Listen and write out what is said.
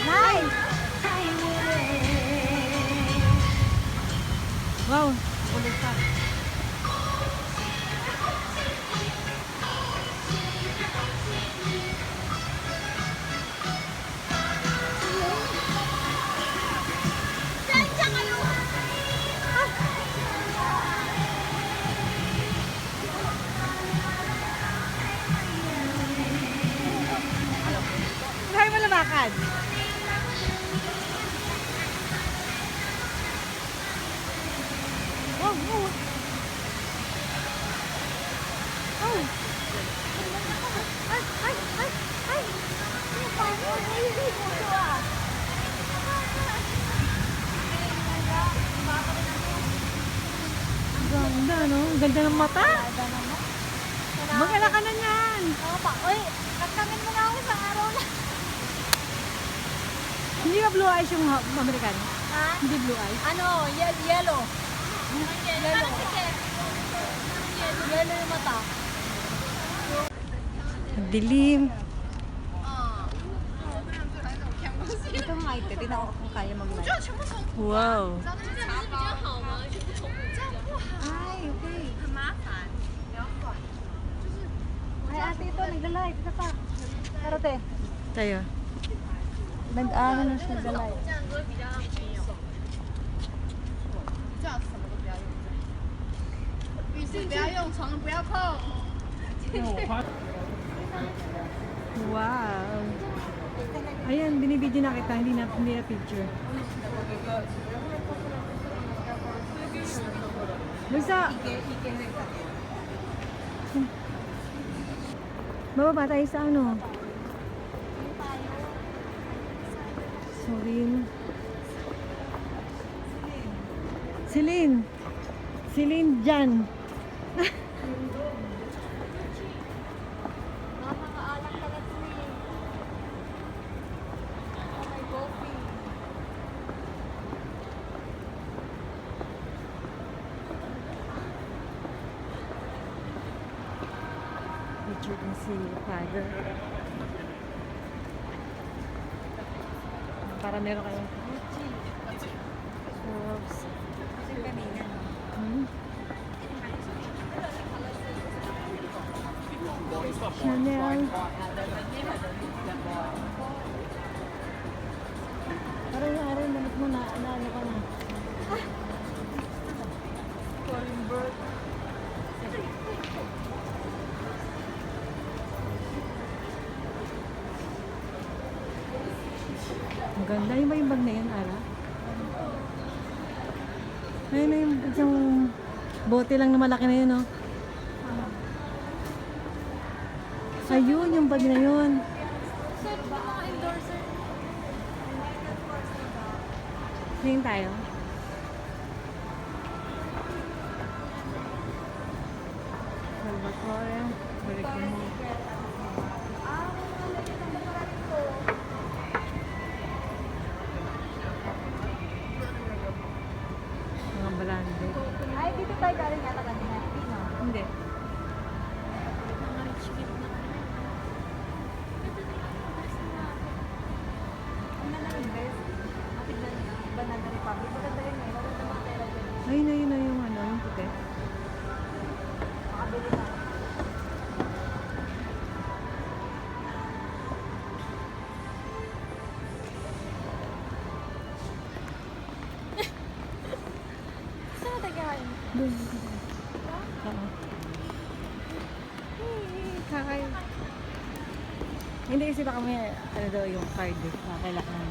Nice! Wow, ulit pa. Try mo lumakad. Oh, oh. Oh. Ay, ay, ay, ay. Ganda, no? Ganda ng mata. Mag-ala ka na yan. Uy, katangin mo na ako isang araw na. Hindi ka blue eyes yung Amerikano? Ha? Hindi blue eyes? Ano? Yellow. Yellow. Yellow yung mata. Dilim. Ito nga ito. Tignan ko kung kaya mag-live. Wow. Ay, okay. Ay, ate ito. Nagla-live. Isa pa. Pero te, Tayo. nag-ano na siya nagla-live. Wow. Ayan, binibidyo na kita. Hindi na picture. Basta. Bababa tayo sa ano? Celine. Celine. Celine Jan. Nakakaalam talaga sila. May coffee. Picture din si Father. Para meron kayong shops. Kasi kanina, no? Chanel. Parang yung araw, manit mo na, ano ka na. Corimberg. Ang ganda. Yung ba yung bag na yun, Ara? Ayun na yung isang bote lang na malaki na yun, no? Ayun, yung bag na yun. Sir, ba mga endorser? Tingin tayo. Salvatore. Balik mo. Mga balande. Ay, dito tayo galing yata kanina. Hindi, no? Hindi. Ang ganda ng dress. Matignan niyo. Banana Republic. Maganda yun eh. Maganda mga tela dyan. Ayun na yun na yung ano, yung puti. Makabili na. Saan na tayo? Doon. Oo. Kakain. Hindi kasi baka may ano daw yung card eh. Kailangan.